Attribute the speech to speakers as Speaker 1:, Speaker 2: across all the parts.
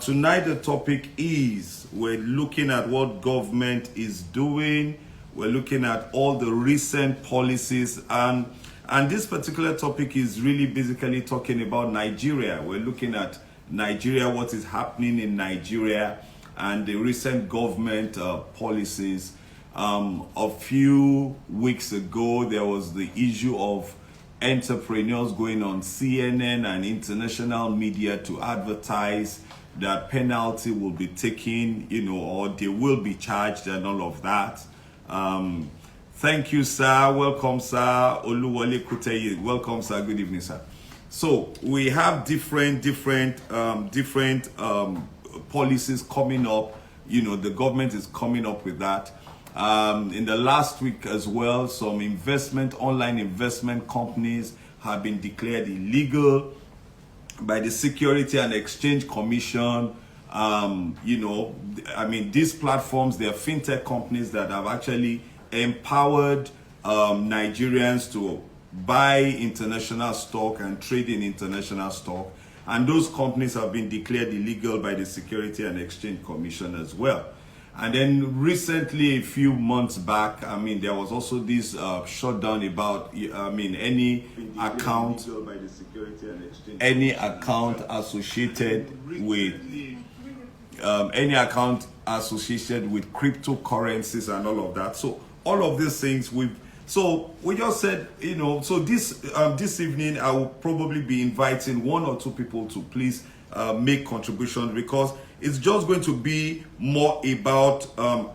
Speaker 1: Tonight the topic is we're looking at what government is doing. We're looking at all the recent policies, and this particular topic is really basically talking about Nigeria. We're looking at Nigeria, what is happening in Nigeria, and the recent government policies. A few weeks ago, there was the issue of entrepreneurs going on CNN and international media to advertise that penalty will be taken, or they will be charged and all of that. Thank you, sir. Welcome, sir. Oluwole Kuteye. Welcome, sir. Good evening, sir. So we have different policies coming up. The government is coming up with that. In the last week as well, some online investment companies have been declared illegal by the Security and Exchange Commission. These platforms, they are fintech companies that have actually empowered Nigerians to buy international stock and trade in international stock. And those companies have been declared illegal by the Security and Exchange Commission as well. And then recently, a few months back, there was also this shutdown about, any account associated with cryptocurrencies and all of that. So all of these things we just said, so this evening I will probably be inviting one or two people to please make contributions, because it's just going to be more about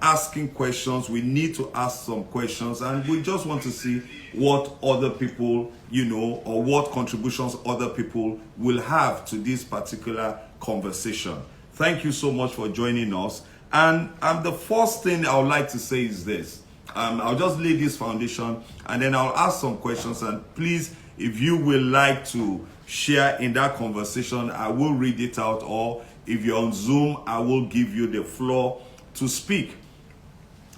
Speaker 1: asking questions. We need to ask some questions, and we just want to see what other people, or what contributions other people will have to this particular conversation. Thank you so much for joining us. And the first thing I would like to say is this. I'll just lay this foundation, and then I'll ask some questions. And please, if you will like to share in that conversation, I will read it out, or if you're on Zoom, I will give you the floor to speak.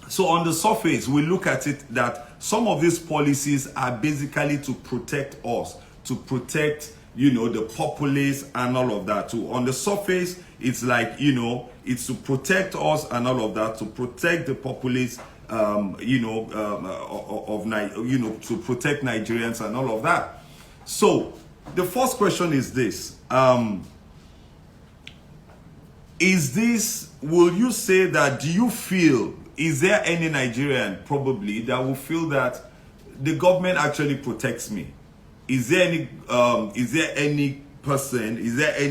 Speaker 1: So on the surface, we look at it that some of these policies are basically to protect us, to protect, the populace and all of that. So on the surface, it's like, it's to protect us and all of that, to protect the populace, to protect Nigerians and all of that. So the first question is this. Will you say that, is there any Nigerian probably that will feel that the government actually protects me? Is there any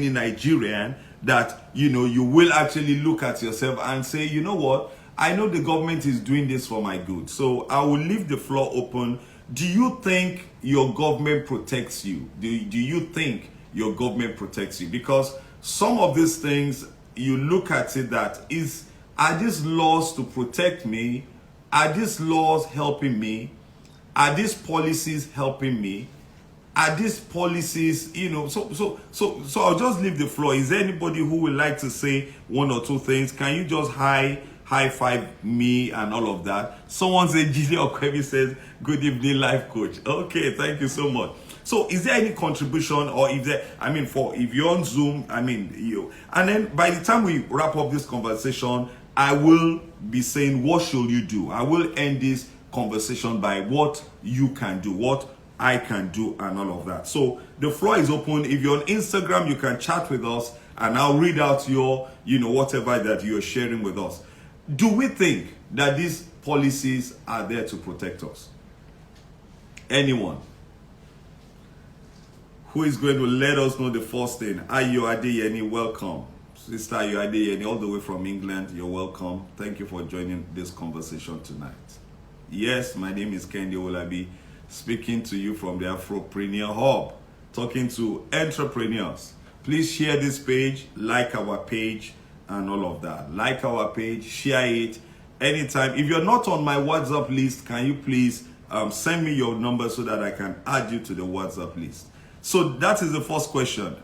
Speaker 1: Nigerian that, you will actually look at yourself and say, you know what, I know the government is doing this for my good. So I will leave the floor open. Do you think your government protects you? Do you think your government protects you? Because some of these things, you look at it that are these laws to protect me? Are these laws helping me? Are these policies helping me? Are these policies, so I'll just leave the floor. Is there anybody who would like to say one or two things? Can you just high five me and all of that? Someone said, Gili Okwemi says, good evening, life coach. Okay, thank you so much. So is there any contribution, or if you're on Zoom, and then by the time we wrap up this conversation, I will be saying, what should you do? I will end this conversation by what you can do, what I can do, and all of that. So the floor is open. If you're on Instagram, you can chat with us, and I'll read out your, whatever that you're sharing with us. Do we think that these policies are there to protect us? Anyone? Who is going to let us know the first thing? Ayo Adeyemi, welcome. Sister Ayo Adeyemi, all the way from England, you're welcome. Thank you for joining this conversation tonight. Yes, my name is Kendi Olabi, speaking to you from the Afropreneur Hub, talking to entrepreneurs. Please share this page, like our page, and all of that. Like our page, share it anytime. If you're not on my WhatsApp list, can you please send me your number so that I can add you to the WhatsApp list? So that is the first question.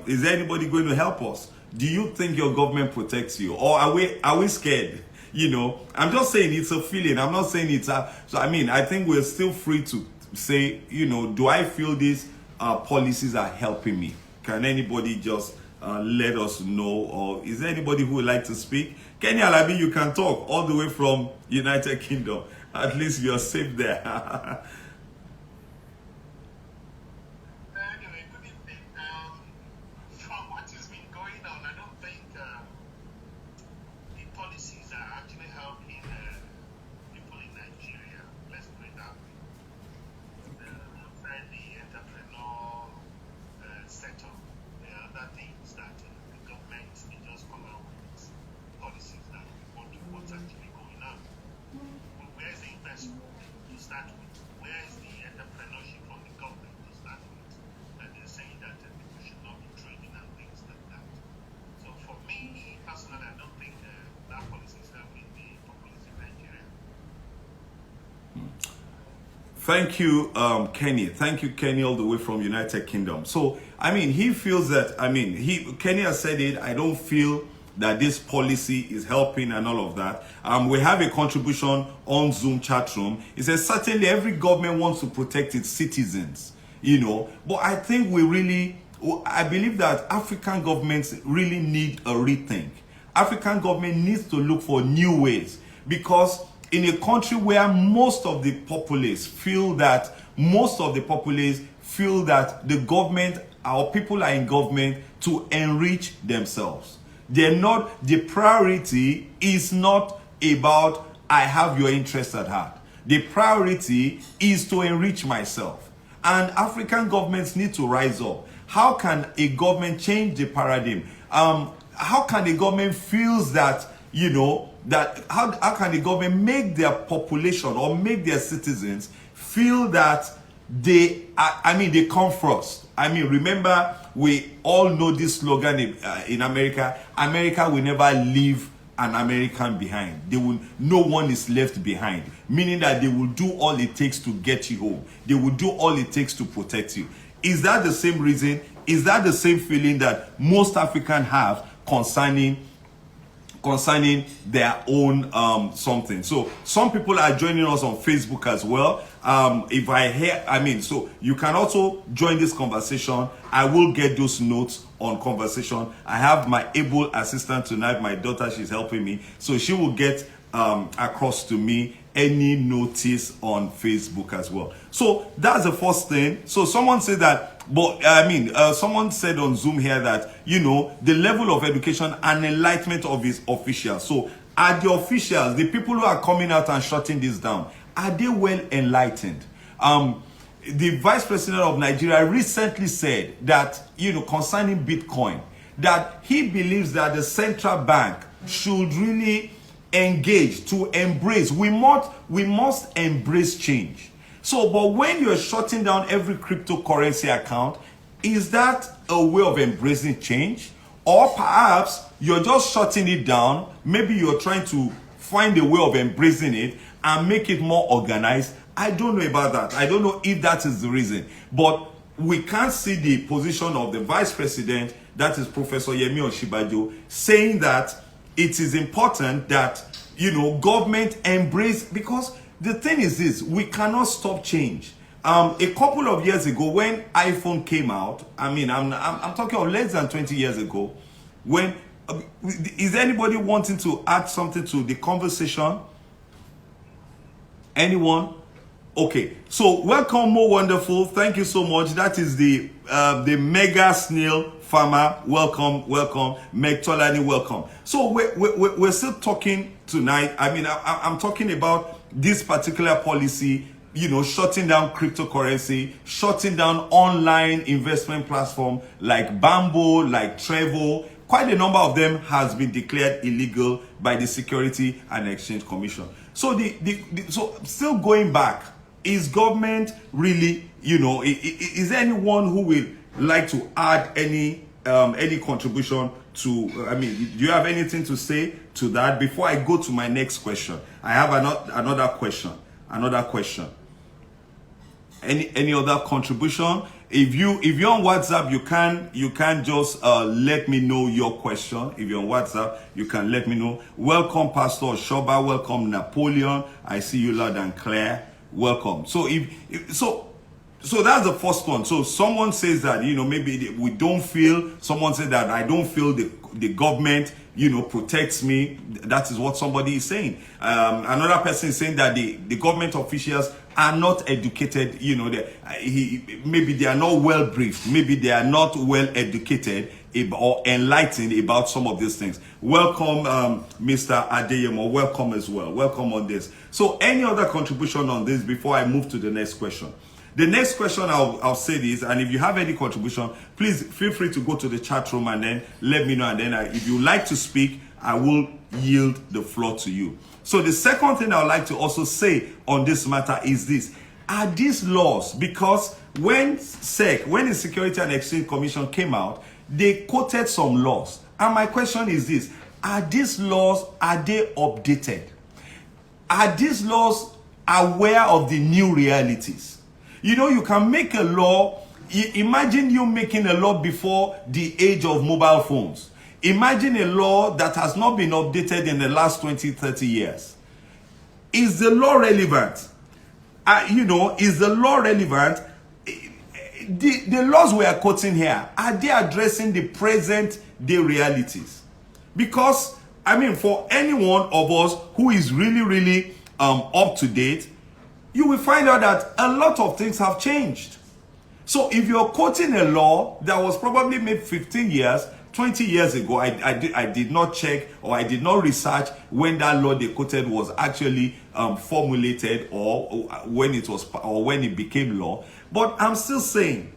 Speaker 1: Is there anybody going to help us? Do you think your government protects you? Or are we scared? I'm just saying it's a feeling. I'm not saying it's a... So, I think we're still free to say, do I feel these policies are helping me? Can anybody just let us know. Or is there anybody who would like to speak? Kenny Alabi, you can talk all the way from United Kingdom. At least you're safe there.
Speaker 2: Anyway, good evening. From what has been going on, I don't think the policies are actually helping people in Nigeria. Let's put it that way. The entrepreneur setup, there are other things that the government may just come out with policies that report what's actually going on. But where's the investment to start with? Where is the entrepreneurship from the government to start with? And they're saying that people should not be trading and things like that. So for me, personally, I don't think that policy is helping the populace in Nigeria.
Speaker 1: Thank you, Kenny. Thank you, Kenny, all the way from United Kingdom. So, I mean, he feels that, Kenny has said it, I don't feel that this policy is helping and all of that. We have a contribution on Zoom chat room. It says, certainly every government wants to protect its citizens, but I think I believe that African governments really need a rethink. African government needs to look for new ways, because in a country where most of the populace feel that the government, our people are in government to enrich themselves. The priority is not about I have your interest at heart. The priority is to enrich myself. And African governments need to rise up. How can a government change the paradigm? How can a government feel that, how can the government make their population or make their citizens feel that they come first? Remember, we all know this slogan in America: America will never leave an American behind. No one is left behind, meaning that they will do all it takes to get you home. They will do all it takes to protect you. Is that the same reason? Is that the same feeling that most Africans have concerning their own something? So some people are joining us on Facebook as well. So you can also join this conversation. I will get those notes on conversation. I have my able assistant tonight, my daughter, she's helping me, so she will get across to me any notice on Facebook as well. So that's the first thing. So someone said that, someone said on Zoom here that, the level of education and enlightenment of his officials. So are the officials, the people who are coming out and shutting this down, are they well enlightened? The Vice President of Nigeria recently said that, concerning Bitcoin, that he believes that the central bank should really engage to embrace. We must embrace change. So, but when you're shutting down every cryptocurrency account, is that a way of embracing change? Or perhaps you're just shutting it down. Maybe you're trying to find a way of embracing it and make it more organized. I don't know about that. I don't know if that is the reason. But we can't see the position of the Vice President, that is Professor Yemi Osinbajo, saying that it is important that, government embrace, because the thing is this: we cannot stop change. A couple of years ago, when iPhone came out, I'm talking of less than 20 years ago, when is anybody wanting to add something to the conversation? Anyone? Okay, so welcome, Mo Wonderful. Thank you so much. That is the mega snail farmer. Welcome. Meg Tolani, welcome. So we're still talking tonight. I'm talking about this particular policy, shutting down cryptocurrency, shutting down online investment platform like Bamboo, like Trevor. Quite a number of them has been declared illegal by the Security and Exchange Commission. So so still going back, is government really, is there anyone who will like to add any contribution to, do you have anything to say to that before I go to my next question? I have another question. Any other contribution? If you're on WhatsApp, you can just let me know your question. If you're on WhatsApp, you can let me know. Welcome, Pastor Shoba. Welcome, Napoleon. I see you loud and clear. Welcome. So So that's the first one. So someone says that, maybe we don't feel, someone said that I don't feel the government, protects me. That is what somebody is saying. Another person is saying that the government officials are not educated, maybe they are not well briefed, maybe they are not well educated or enlightened about some of these things. Welcome, Mr. Adeyemo, welcome as well. Welcome on this. So any other contribution on this before I move to the next question? The next question I'll say this, and if you have any contribution, please feel free to go to the chat room and then let me know. And then if you like to speak, I will yield the floor to you. So the second thing I would like to also say on this matter is this. Are these laws, because when the Security and Exchange Commission came out, they quoted some laws. And my question is this. Are these laws, are they updated? Are these laws aware of the new realities? You can make a law. Imagine you making a law before the age of mobile phones. Imagine a law that has not been updated in the last 20, 30 years. Is the law relevant? Is the law relevant? The laws we are quoting here, are they addressing the present day realities? Because, for any one of us who is really, really up to date, you will find out that a lot of things have changed. So if you're quoting a law that was probably made 15 years, 20 years ago, I did not check or I did not research when that law they quoted was actually formulated or when it became law. But I'm still saying,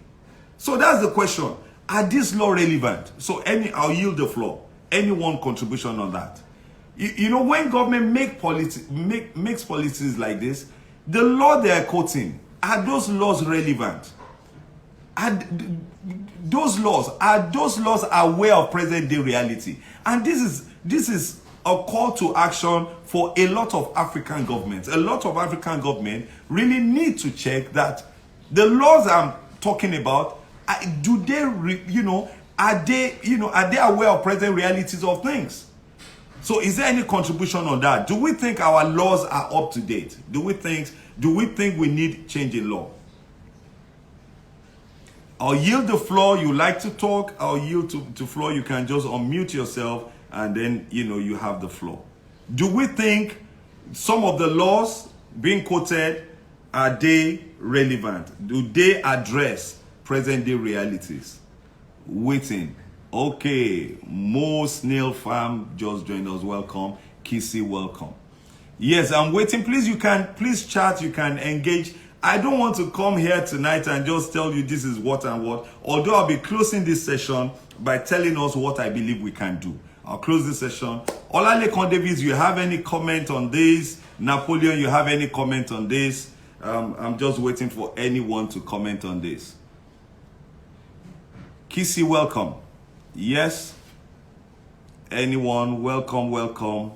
Speaker 1: so that's the question. Are these law relevant? So I'll yield the floor. Anyone contribution on that? When government makes policies like this, the law they are quoting, are those laws relevant? Are those laws aware of present day reality? And this is a call to action for a lot of African governments. A lot of African governments really need to check that the laws I'm talking about, are they aware of present realities of things? So is there any contribution on that? Do we think our laws are up to date? Do we think we need change in law? I'll yield the floor. You like to talk, I'll yield to floor. You can just unmute yourself and then, you have the floor. Do we think some of the laws being quoted, are they relevant? Do they address present day realities? Waiting. Okay, Mo Snail Farm just joined us. Welcome. Kissy, welcome. Yes, I'm waiting. Please chat. You can engage. I don't want to come here tonight and just tell you this is what and what. Although I'll be closing this session by telling us what I believe we can do. I'll close this session. Olalekan Davis, you have any comment on this? Napoleon, you have any comment on this? I'm just waiting for anyone to comment on this. Kissy, welcome. Yes. Anyone? Welcome.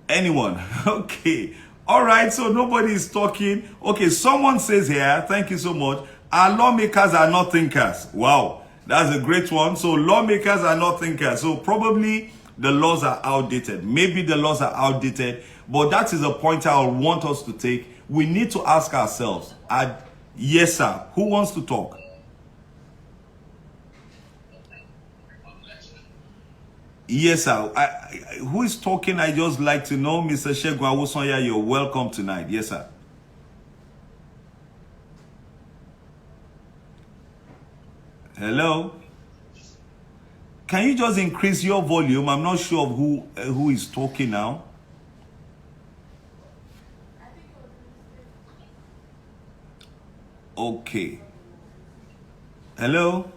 Speaker 1: Anyone? Okay. All right. So nobody is talking. Okay. Someone says here, thank you so much. Our lawmakers are not thinkers. Wow. That's a great one. So lawmakers are not thinkers. So probably the laws are outdated. Maybe the laws are outdated. But that is a point I want us to take. We need to ask ourselves. Yes, sir. Who wants to talk? Yes, sir. Who is talking? I just like to know. Mr. Shegun Awosanya, you're welcome tonight. Yes, sir. Hello? Can you just increase your volume? I'm not sure of who is talking now. Okay. Hello?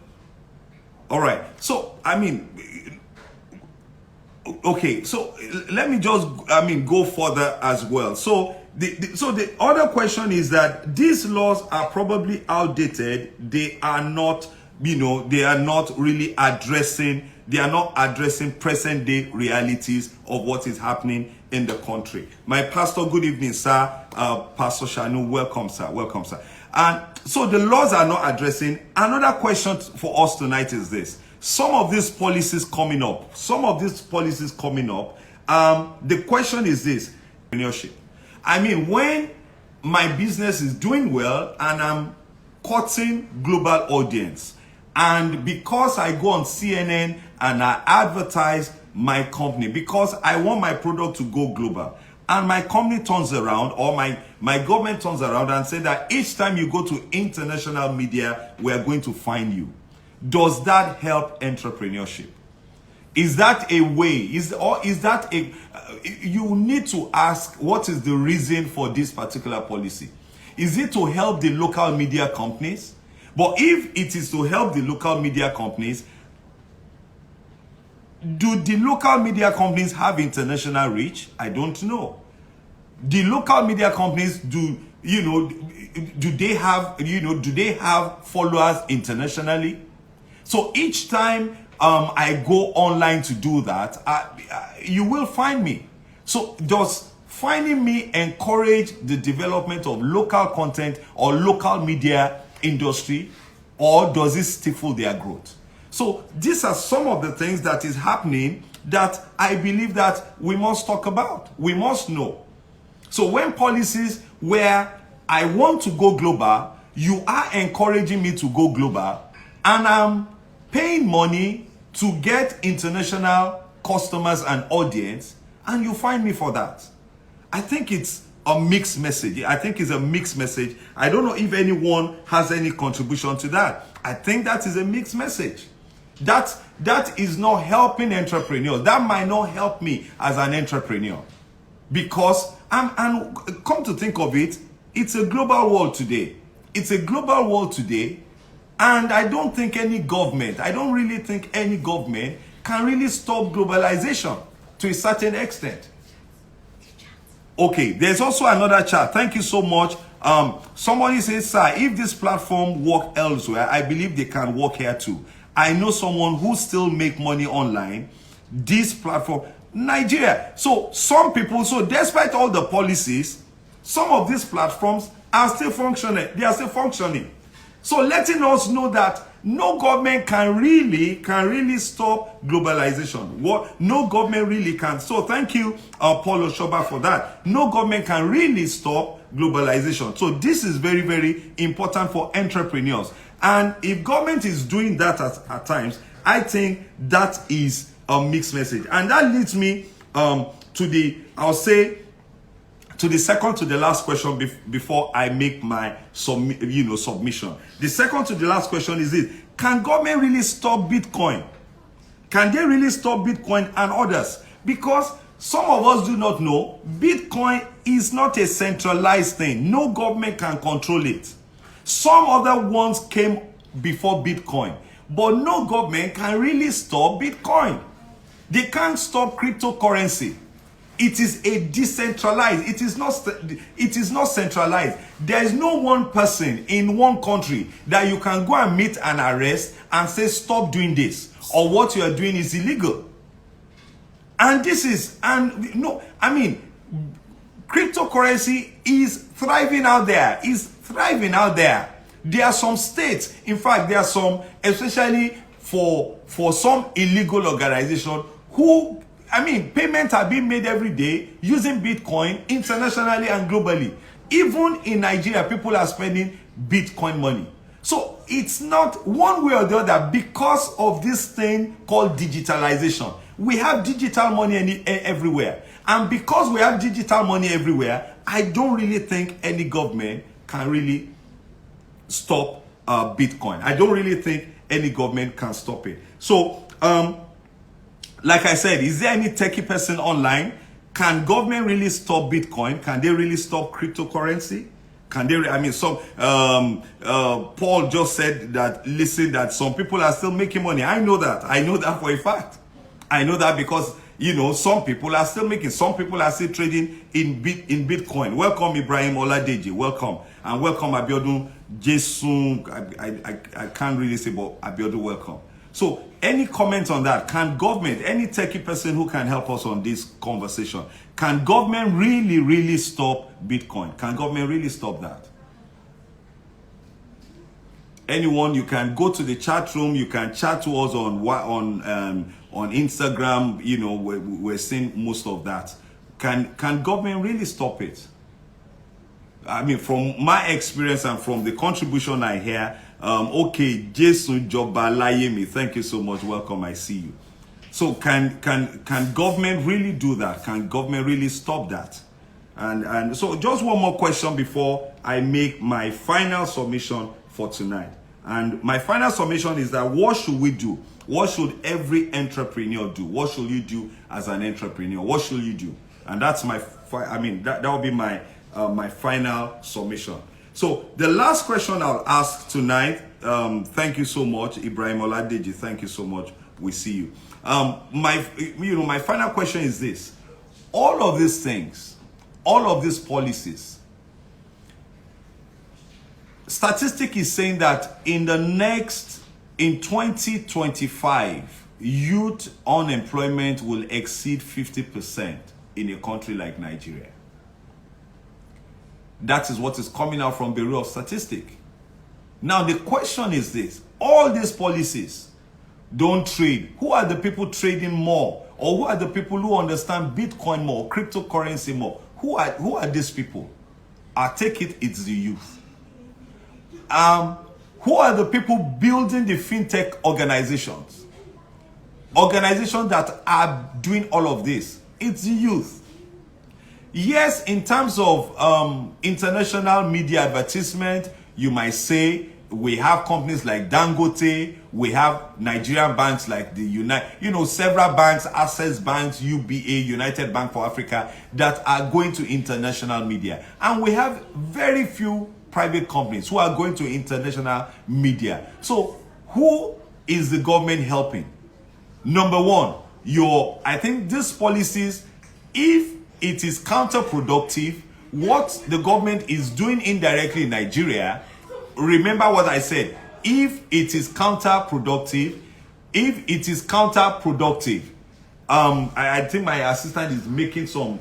Speaker 1: All right. So, okay, so let me just, go further as well. So the other question is that these laws are probably outdated. They are not, they are not really addressing, present day realities of what is happening in the country. My pastor, good evening, sir. Pastor Shanu, welcome, sir. Welcome, sir. And so the laws are not addressing. Another question for us tonight is this. Some of these policies coming up, the question is this, entrepreneurship. When my business is doing well and I'm courting global audience. And because I go on CNN and I advertise my company, because I want my product to go global, and my company turns around, or my government turns around and say that each time you go to international media, we're going to fine you. Does that help entrepreneurship? Is that a way? Is that a... you need to ask, what is the reason for this particular policy? Is it to help the local media companies? But if it is to help the local media companies, do the local media companies have international reach? I don't know. The local media companies, do they have followers internationally? So each time I go online to do that, you will find me. So does finding me encourage the development of local content or local media industry, or does it stifle their growth? So these are some of the things that is happening that I believe that we must talk about. We must know. So when policies where I want to go global, you are encouraging me to go global, and I'm paying money to get international customers and audience, and you find me for that. I think it's a mixed message. I think it's a mixed message. I don't know if anyone has any contribution to that. I think that is a mixed message. That is not helping entrepreneurs. That might not help me as an entrepreneur, because and come to think of it, it's a global world today. It's a global world today, and I don't think any government, I don't really think any government can really stop globalization to a certain extent. Okay, there's also another chat. Thank you so much. Somebody says, sir, if this platform work elsewhere, I believe they can work here too. I know someone who still make money online. This platform, Nigeria. So some people, so despite all the policies, some of these platforms are still functioning. They are still functioning. So letting us know that no government can really stop globalization. What? No government really can. So thank you, Paul Oshoba, for that. No government can really stop globalization. So this is very, very important for entrepreneurs. And if government is doing that at times, I think that is a mixed message. And that leads me to the, I'll say, to the second to the last question before I make my submission. The second to the last question is this: can government really stop Bitcoin? Can they really stop Bitcoin and others? Because some of us do not know, Bitcoin is not a centralized thing. No government can control it. Some other ones came before Bitcoin, but no government can really stop Bitcoin. They can't stop cryptocurrency. It is a decentralized. It is not centralized. There is no one person in one country that you can go and meet and arrest and say, stop doing this, or what you are doing is illegal. And this is, and no, I mean, cryptocurrency is thriving out there. Is thriving out there. There are some states, in fact, there are some, especially for some illegal organization who, I mean, payments are being made every day using Bitcoin internationally and globally. Even in Nigeria, people are spending Bitcoin money. So it's not one way or the other, because of this thing called digitalization. We have digital money everywhere. And because we have digital money everywhere, I don't really think any government can really stop Bitcoin. I don't really think any government can stop it. So, like I said, is there any techie person online? Can government really stop Bitcoin? Can they really stop cryptocurrency? Can they? I mean, some Paul just said that. Listen, that some people are still making money. I know that. I know that for a fact. I know that because some people are still making. Some people are still trading in Bitcoin. Welcome, Ibrahim Oladeji. Welcome, and welcome Abiodun Jesun. I can't really say, but Abiodun, welcome. So, any comment on that? Can government, any techie person who can help us on this conversation, can government really stop Bitcoin? Can government really stop that? Anyone, you can go to the chat room. You can chat to us on Instagram. We're seeing most of that. Can government really stop it? I mean, from my experience and from the contribution I hear, okay, Jason Jobalayemi, thank you so much. Welcome, I see you. So can government really do that? Can government really stop that? And so just one more question before I make my final submission for tonight. And my final submission is that what should we do? What should every entrepreneur do? What should you do as an entrepreneur? What should you do? And that's my, that will be my my final submission. So the last question I'll ask tonight, thank you so much, Ibrahim Oladeji, thank you so much. We see you. My final question is this: all of these things, all of these policies, statistic is saying that in 2025, youth unemployment will exceed 50% in a country like Nigeria. That is what is coming out from Bureau of Statistics. Now the question is this: all these policies don't trade. Who are the people trading more? Or who are the people who understand Bitcoin more, cryptocurrency more? Who are these people? I take it, it's the youth. Who are the people building the fintech organizations? Organizations that are doing all of this. It's the youth. Yes, in terms of international media advertisement, you might say we have companies like Dangote, we have Nigerian banks like the several banks, Access Banks, UBA, United Bank for Africa, that are going to international media. And we have very few private companies who are going to international media. So who is the government helping? Number one, I think these policies, if it is counterproductive, what the government is doing indirectly in Nigeria, remember what I said, if it is counterproductive, I think my assistant is making some,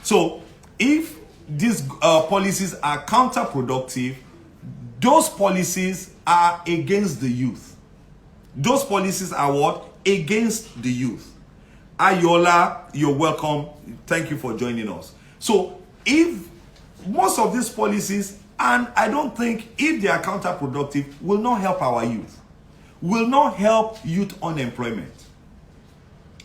Speaker 1: so if these policies are counterproductive, those policies are against the youth. Those policies are what? Against the youth. Ayola, you're welcome. Thank you for joining us. So if most of these policies, and I don't think if they are counterproductive, will not help our youth, will not help youth unemployment.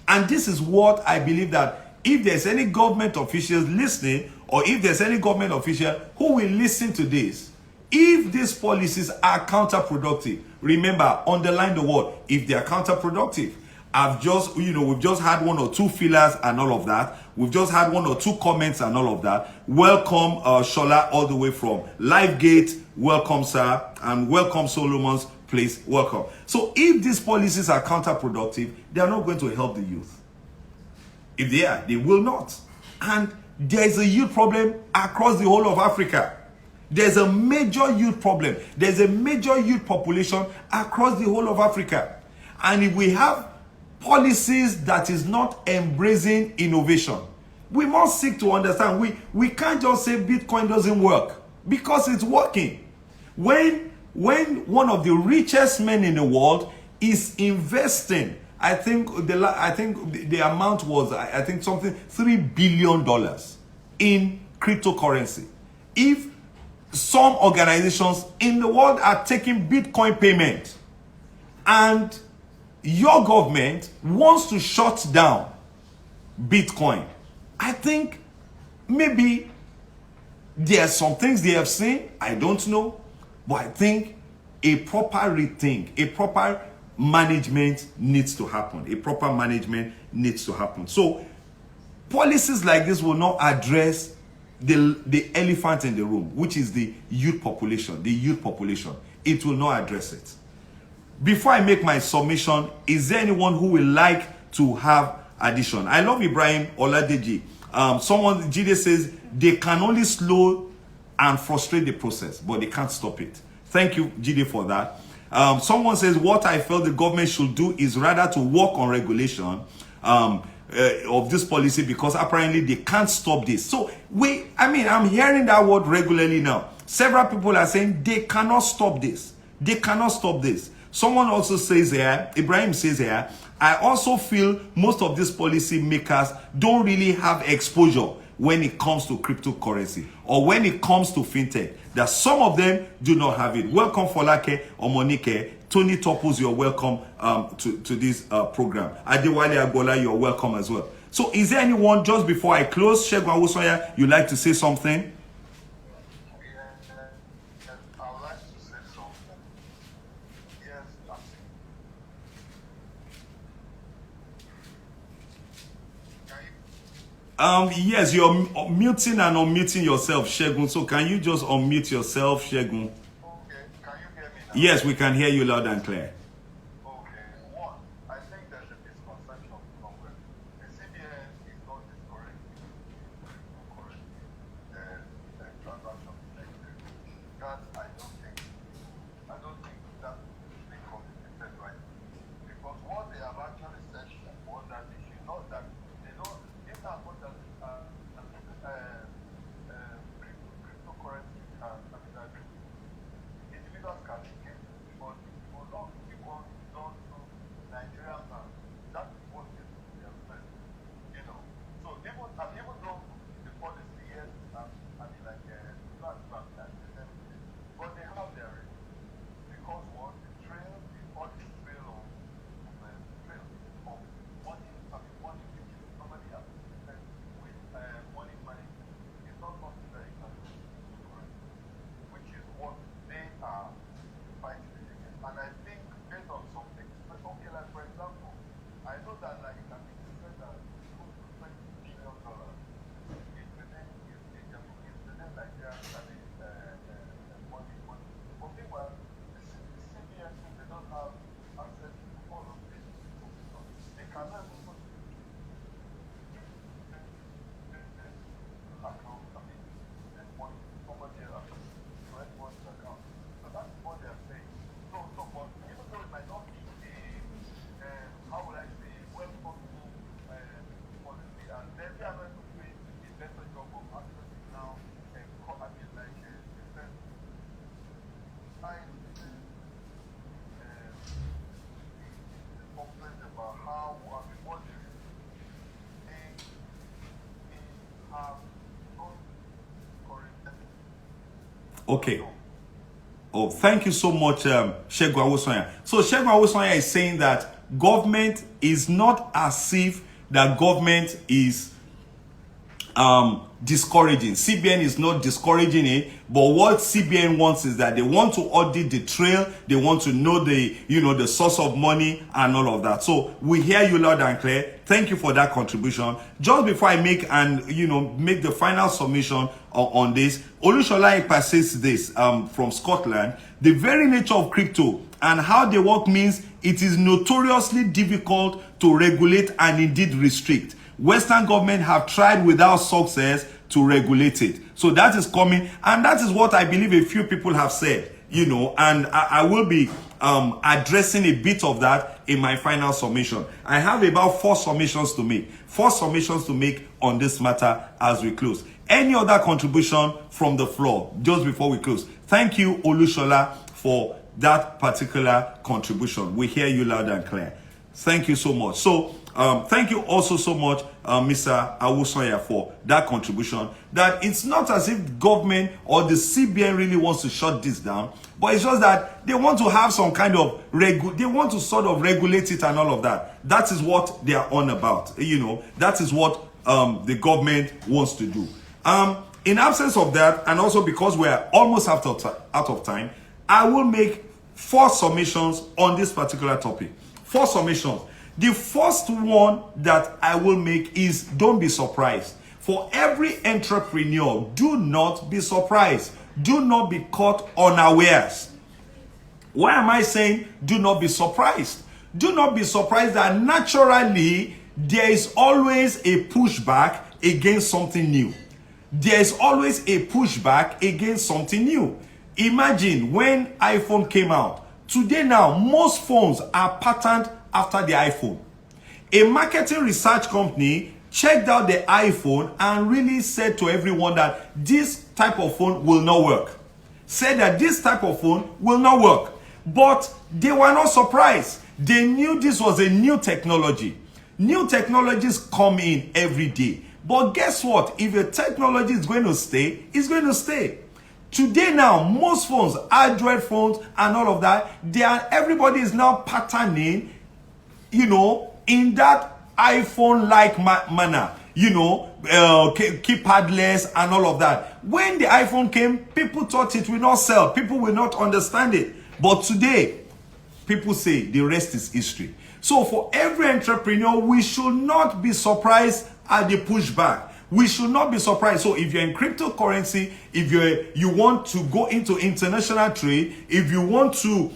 Speaker 1: And this is what I believe, that if there's any government officials listening, or if there's any government official who will listen to this, if these policies are counterproductive, remember, underline the word, if they are counterproductive. We've just had one or two fillers and all of that. We've just had one or two comments and all of that. Welcome, Shola, all the way from Livegate. Welcome, sir. And welcome, Solomon's Place. Welcome. So if these policies are counterproductive, they are not going to help the youth. If they are, they will not. And there is a youth problem across the whole of Africa. There's a major youth problem. There's a major youth population across the whole of Africa. And if we have policies that is not embracing innovation, we must seek to understand. We can't just say Bitcoin doesn't work, because it's working. When one of the richest men in the world is investing, I think the amount was something $3 billion in cryptocurrency. If some organizations in the world are taking Bitcoin payment, and your government wants to shut down Bitcoin, I think maybe there are some things they have seen, I don't know, but I think a proper rethink, a proper management needs to happen. A proper management needs to happen. So policies like this will not address the elephant in the room, which is the youth population. The youth population. It will not address it. Before I make my submission, is there anyone who will like to have addition? I love Ibrahim Oladeji. Someone, Jide says, they can only slow and frustrate the process, but they can't stop it. Thank you, Jide, for that. Someone says, what I felt the government should do is rather to work on regulation of this policy, because apparently they can't stop this. So I'm hearing that word regularly now. Several people are saying they cannot stop this. They cannot stop this. Someone also says here, Ibrahim says here, I also feel most of these policy makers don't really have exposure. when it comes to cryptocurrency or when it comes to fintech, that some of them do not have it. Welcome, Folake or Monique. Tony Topuz, you're welcome to this program. Adewale Agbola, you're welcome as well. So is there anyone, just before I close, Segun Awosanya, you'd like to say something? Yes, you're muting and unmuting yourself, Segun. So can you just unmute yourself, Segun?
Speaker 2: Okay, can you hear me now?
Speaker 1: Yes, we can hear you loud and clear.
Speaker 2: Okay, one, I think there's a misconception somewhere. The CBN is not discouraging correct transaction behavior. That I don't think that should be communicated right. Because what they have actually said was that they should not that they don't if not what that cryptocurrency individuals can engage but it will not be done to Nigerian banks. That is what is their first. You know. So even though the policy yes like flat bank and everything, but they have their risk. Because what the trail all this trail of money which is normally associated with money management is not something that you can do, which is what they are fighting against. And I think based on something, okay, like for example, I know that like I think they said that close to $20 billion is within Nigeria money. But meanwhile, the CBN since they don't have access to all of this information, they cannot even put account. I mean, this money, somebody else, to anyone's account. So that's what they're saying. So but even though it might not be a, how would I say, well-functioning policy, and then they are going to do a better job of actually now, I mean, like, different complaint about how, I mean, what they have not corrected.
Speaker 1: Okay. Oh, thank you so much, Segun Awosanya. So Segun Awosanya is saying that government is not as if that government is discouraging. CBN is not discouraging it, but what CBN wants is that they want to audit the trail, they want to know the source of money and all of that. So we hear you loud and clear. Thank you for that contribution. Just before I make the final submission on this, Olushola Ekpa says this from Scotland: the very nature of crypto and how they work means it is notoriously difficult to regulate and indeed restrict. Western government have tried without success to regulate it. So that is coming, and that is what I believe a few people have said, and I will be addressing a bit of that in my final submission. I have about 4 submissions to make. 4 submissions to make on this matter as we close. Any other contribution from the floor just before we close? Thank you, Olushola, for that particular contribution. We hear you loud and clear. Thank you so much. So thank you also so much, Mr. Awosanya, for that contribution. That it's not as if government or the CBN really wants to shut this down, but it's just that they want to have some kind of they want to sort of regulate it and all of that. That is what they are on about. That is what the government wants to do. In absence of that, and also because we are almost out of time, I will make 4 submissions on this particular topic. 4 submissions. The first one that I will make is, don't be surprised. For every entrepreneur, do not be surprised. Do not be caught unawares. Why am I saying do not be surprised? Do not be surprised that naturally there is always a pushback against something new. There is always a pushback against something new. Imagine when iPhone came out. Today now, most phones are patterned after the iPhone. A marketing research company checked out the iPhone and really said to everyone that this type of phone will not work. Said that this type of phone will not work. But they were not surprised. They knew this was a new technology. New technologies come in every day. But guess what? If a technology is going to stay, it's going to stay. Today now, most phones, Android phones and all of that, everybody is now patterning, in that iPhone-like manner, keypadless and all of that. When the iPhone came, people thought it will not sell. People will not understand it. But today, people say the rest is history. So for every entrepreneur, we should not be surprised at the pushback. We should not be surprised. So if you're in cryptocurrency, if you want to go into international trade, if you want to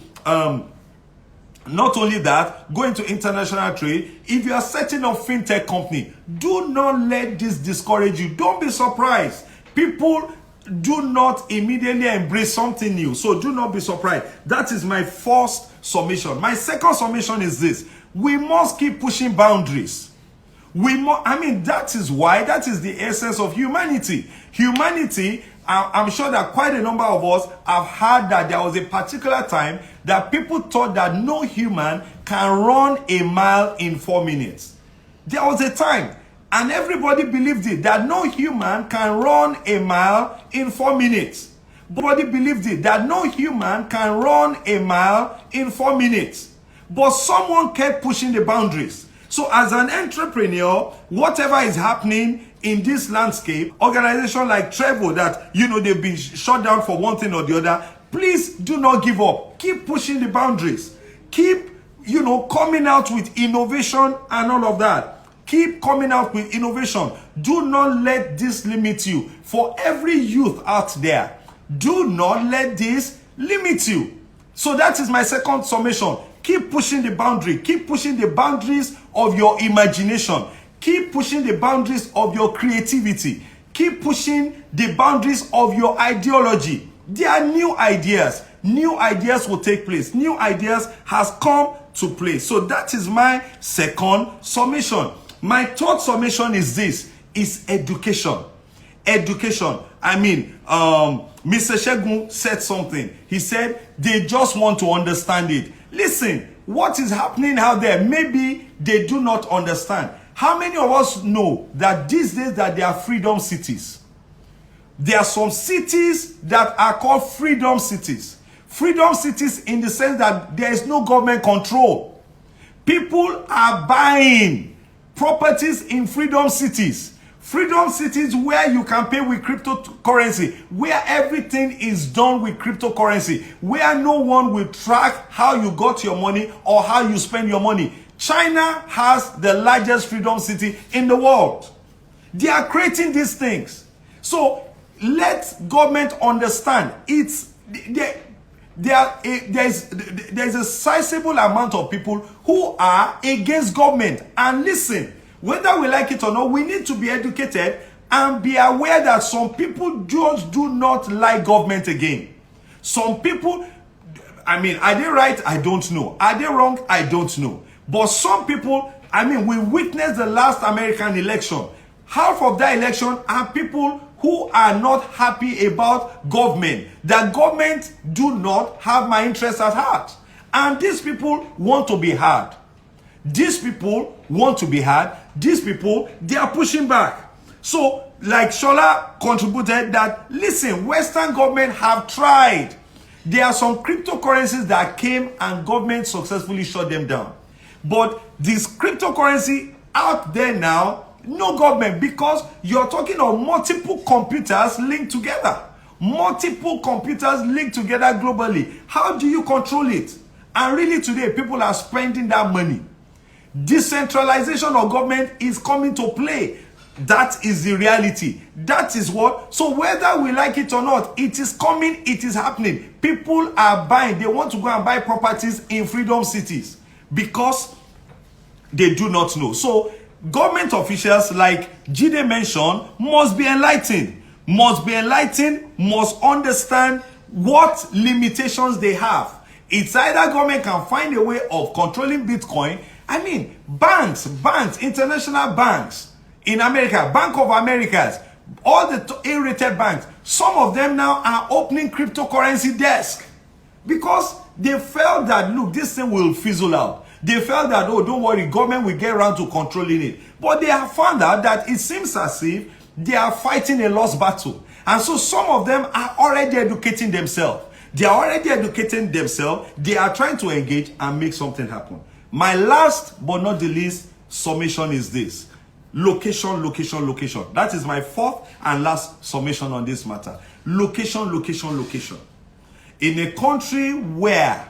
Speaker 1: not only that, go into international trade, if you are setting up fintech company, do not let this discourage you. Don't be surprised. People do not immediately embrace something new. So do not be surprised. That is my first submission. My second submission is this. We must keep pushing boundaries. That is why, that is the essence of humanity. Humanity, I'm sure that quite a number of us have heard that there was a particular time that people thought that no human can run a mile in 4 minutes. There was a time, and everybody believed it, that no human can run a mile in 4 minutes. Everybody believed it, that no human can run a mile in 4 minutes. But someone kept pushing the boundaries. So as an entrepreneur, whatever is happening in this landscape, organizations like Trevor that, they've been shut down for one thing or the other, please do not give up. Keep pushing the boundaries. Keep, coming out with innovation and all of that. Keep coming out with innovation. Do not let this limit you. For every youth out there, do not let this limit you. So that is my second summation. Keep pushing the boundary. Keep pushing the boundaries of your imagination. Keep pushing the boundaries of your creativity. Keep pushing the boundaries of your ideology. There are new ideas. New ideas will take place. New ideas has come to place. So that is my second summation. My third summation is this, is education. Education. Mr. Shegun said something. He said, they just want to understand it. Listen, what is happening out there, maybe they do not understand. How many of us know that these days that there are freedom cities? There are some cities that are called freedom cities. Freedom cities in the sense that there is no government control. People are buying properties in freedom cities. Freedom cities where you can pay with cryptocurrency, where everything is done with cryptocurrency, where no one will track how you got your money or how you spend your money. China has the largest freedom city in the world. They are creating these things. So let government understand there's a sizable amount of people who are against government. And listen, whether we like it or not, we need to be educated and be aware that some people just do not like government again. Some people, are they right? I don't know. Are they wrong? I don't know. But some people, we witnessed the last American election. Half of that election are people who are not happy about government. That government do not have my interests at heart. And these people want to be heard. These people want to be heard. These people, they are pushing back. So, like Shola contributed that, listen, Western government have tried. There are some cryptocurrencies that came and government successfully shut them down. But this cryptocurrency out there now, no government, because you're talking of multiple computers linked together. Multiple computers linked together globally. How do you control it? And really today, people are spending that money. Decentralization of government is coming to play. That is the reality. That is what. So whether we like it or not, it is coming, it is happening. People are buying. They want to go and buy properties in freedom cities because they do not know. So government officials, like Jide mentioned, must be enlightened. Must understand what limitations they have. It's either government can find a way of controlling Bitcoin. Banks, international banks in America, Bank of Americas, all the A-rated banks, some of them now are opening cryptocurrency desk because they felt that, look, this thing will fizzle out. They felt that, oh, don't worry, government will get around to controlling it. But they have found out that it seems as if they are fighting a lost battle. And so some of them are already educating themselves. They are already educating themselves. They are trying to engage and make something happen. My last but not the least summation is this. Location, location, location. That is my fourth and last summation on this matter. Location, location, location. In a country where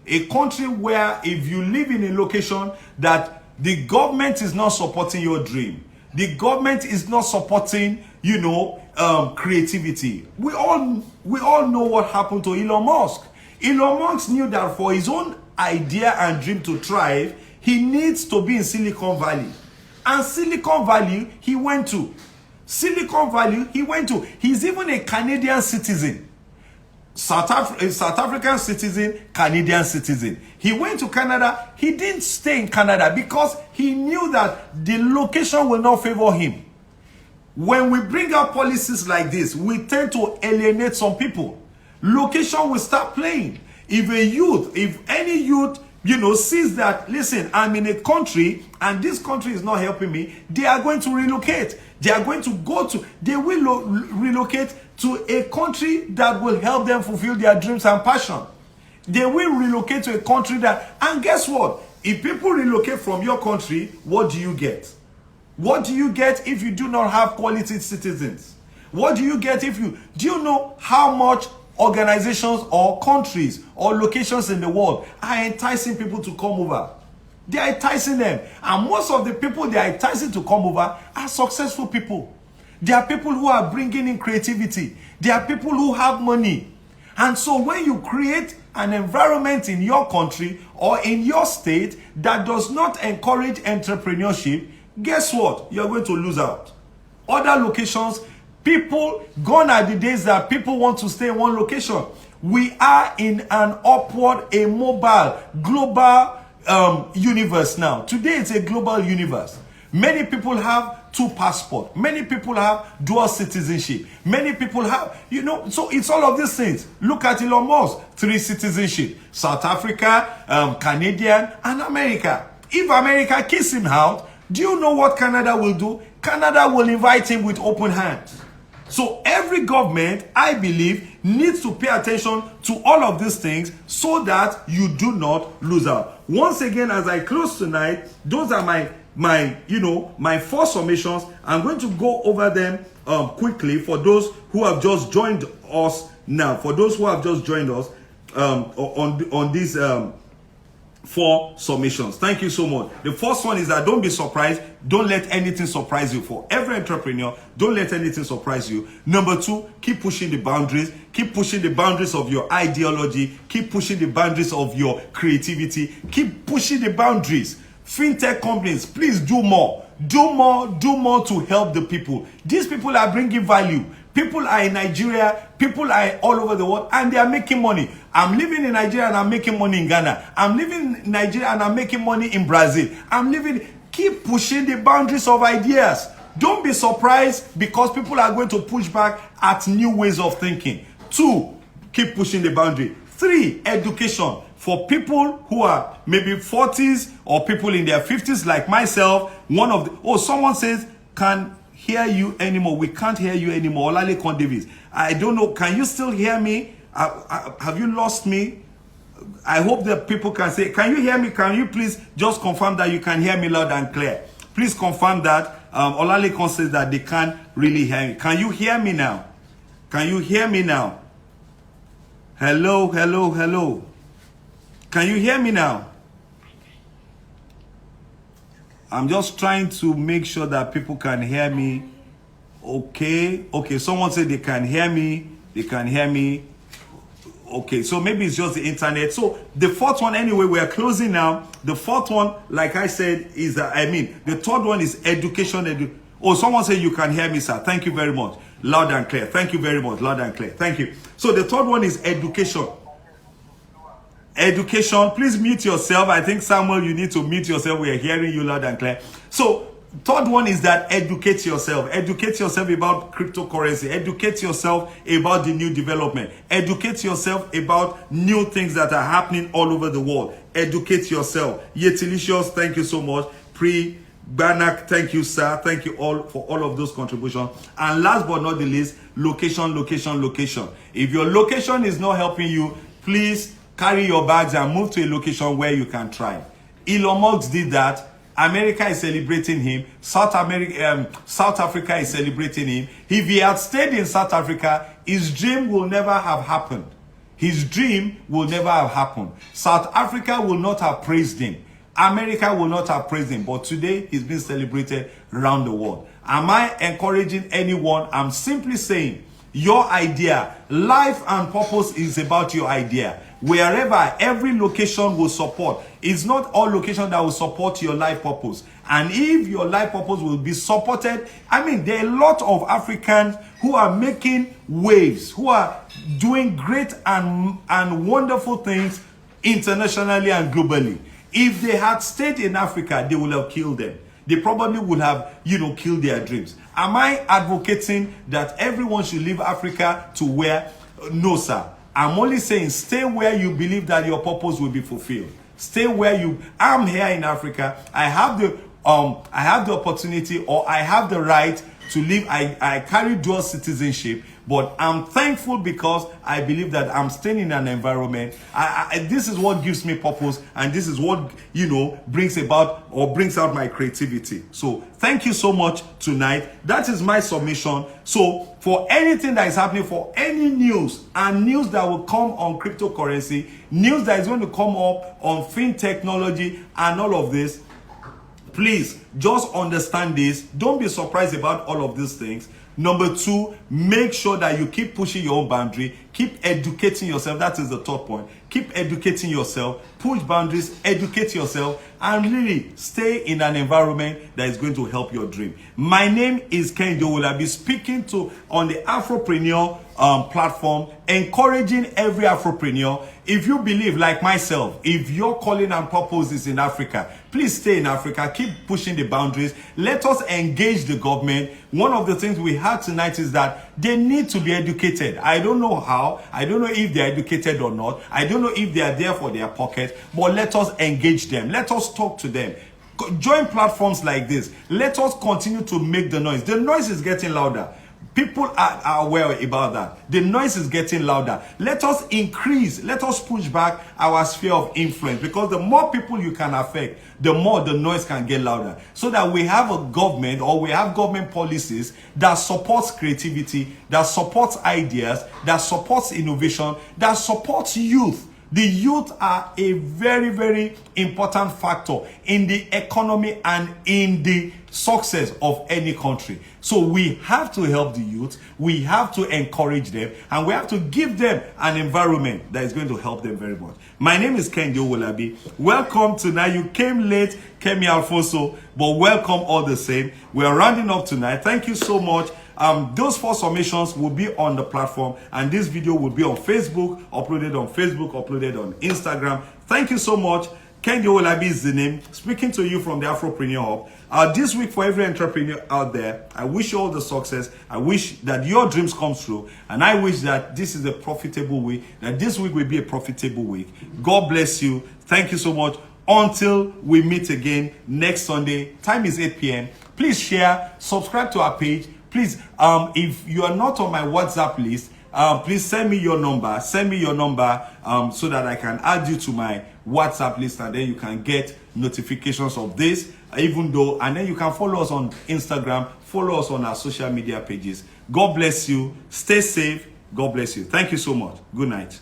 Speaker 1: if you live in a location that the government is not supporting your dream, the government is not supporting, creativity. We all know what happened to Elon Musk. Elon Musk knew that for his own idea and dream to thrive, he needs to be in Silicon Valley. And Silicon Valley, he went to. He's even a Canadian citizen. South African citizen, Canadian citizen. He went to Canada. He didn't stay in Canada because he knew that the location will not favor him. When we bring out policies like this, we tend to alienate some people. Location will start playing. If any youth, sees that, listen, I'm in a country and this country is not helping me, they are going to relocate. They will relocate to a country that will help them fulfill their dreams and passion. They will relocate to a country and guess what? If people relocate from your country, what do you get? What do you get if you do not have quality citizens? What do you get do you know how much organizations or countries or locations in the world are enticing people to come over? They are enticing them. And most of the people they are enticing to come over are successful people. They are people who are bringing in creativity. They are people who have money. And so when you create an environment in your country or in your state that does not encourage entrepreneurship, guess what? You're going to lose out. Other locations, gone are the days that people want to stay in one location. We are in an upward, a mobile, global universe now. Today it's a global universe. Many people have 2 passports. Many people have dual citizenship. Many people have, so it's all of these things. Look at Elon Musk, 3 citizenship. South Africa, Canadian, and America. If America kicks him out, do you know what Canada will do? Canada will invite him with open hands. So every government, I believe, needs to pay attention to all of these things so that you do not lose out. Once again, as I close tonight, those are my 4 submissions. I'm going to go over them quickly for those who have just joined us now. For those who have just joined us on these 4 submissions. Thank you so much. The first one is that don't be surprised. Don't let anything surprise you. For every entrepreneur, don't let anything surprise you. Number 2, keep pushing the boundaries. Keep pushing the boundaries of your ideology. Keep pushing the boundaries of your creativity. Keep pushing the boundaries. Fintech companies, please do more. Do more to help the people. These people are bringing value. People are in Nigeria, people are all over the world, and they are making money. I'm living in Nigeria and I'm making money in Ghana. I'm living in Nigeria and I'm making money in Brazil. Keep pushing the boundaries of ideas. Don't be surprised because people are going to push back at new ways of thinking. 2, keep pushing the boundary. 3, education. For people who are maybe 40s or people in their 50s like myself, someone says, can't hear you anymore. We can't hear you anymore. Olalekan Davis. I don't know. Can you still hear me? Have you lost me? I hope that people can say, can you hear me? Can you please just confirm that you can hear me loud and clear? Please confirm that. Olalekan says that they can't really hear me. Can you hear me now? Can you hear me now? Hello, hello, hello. Can you hear me now? I'm just trying to make sure that people can hear me. Okay. Someone said they can hear me. They can hear me. Okay, so maybe it's just the internet. So the 4th one, anyway, we are closing now. The 4th one, like I said, is the 3rd one is education. Someone said you can hear me, sir. Thank you very much. Loud and clear. Thank you very much. Loud and clear. Thank you. So the 3rd one is education. Education, please mute yourself. I think Samuel, you need to mute yourself. We are hearing you loud and clear. So Third one is that educate yourself. Educate yourself about cryptocurrency. Educate yourself about the new development. Educate yourself about new things that are happening all over the world. Educate yourself. Yetilicious, thank you so much. Banak, thank you, sir. Thank you all for all of those contributions. And last but not the least, location. If your location is not helping you, please carry your bags and move to a location where you can thrive. Elon Musk did that. America is celebrating him. South Africa is celebrating him. If he had stayed in South Africa, his dream will never have happened. His dream will never have happened. South Africa will not have praised him. America will not have praised him. But today, he's been celebrated around the world. Am I encouraging anyone? I'm simply saying, your idea, life and purpose is about your idea. Wherever, every location will support. It's not all location that will support your life purpose. And if your life purpose will be supported, I mean, there are a lot of Africans who are making waves, who are doing great and wonderful things internationally and globally. If they had stayed in Africa, they would have killed them. They probably would have, killed their dreams. Am I advocating that everyone should leave Africa to where? No, sir. I'm only saying stay where you believe that your purpose will be fulfilled. Stay where you. I'm here in Africa. I have the opportunity, or I have the right to live. I carry dual citizenship, but I'm thankful because I believe that I'm staying in an environment. This is what gives me purpose, and this is what brings about or brings out my creativity. So thank you so much tonight. That is my submission. So for anything that is happening, for any news and news that will come on cryptocurrency, news that is going to come up on fintechnology and all of this, please just understand this. Don't be surprised about all of these things. Number two, make sure that you keep pushing your own boundary. Keep educating yourself. That is the third point. Keep educating yourself. Push boundaries. Educate yourself. And really stay in an environment that is going to help your dream. My name is Ken Dowell. I'll be speaking on the Afropreneur platform, encouraging every Afropreneur. If you believe, like myself, if your calling and purpose is in Africa, please stay in Africa. Keep pushing the boundaries. Let us engage the government. One of the things we had tonight is that they need to be educated. I don't know how. I don't know if they're educated or not. I don't know if they are there for their pocket. But let us engage them. Let us talk to them. Join platforms like this. Let us continue to make the noise. The noise is getting louder. People are aware about that. The noise is getting louder. Let us increase, let us push back our sphere of influence, because the more people you can affect, the more the noise can get louder. So that we have a government, or we have government policies that supports creativity, that supports ideas, that supports innovation, that supports youth. The youth are a very, very important factor in the economy and in the success of any country. So we have to help the youth, we have to encourage them, and we have to give them an environment that is going to help them very much. My name is Ken Dowell. Welcome tonight. You came late, Kemi Alfonso, but welcome all the same. We are rounding up tonight. Thank you so much. Those 4 submissions will be on the platform, and this video will be on Facebook, uploaded on Instagram. Thank you so much. Ken Dowell is the name, speaking to you from the Afropreneur Hub. This week, for every entrepreneur out there, I wish you all the success. I wish that your dreams come true, and I wish that this is a profitable week, that this week will be a profitable week. God bless you. Thank you so much. Until we meet again next Sunday, time is 8 p.m. Please share, subscribe to our page. Please, if you are not on my WhatsApp list, please send me your number. Send me your number so that I can add you to my WhatsApp list, and then you can get notifications of this. And then you can follow us on Instagram, follow us on our social media pages. God bless you. Stay safe. God bless you. Thank you so much. Good night.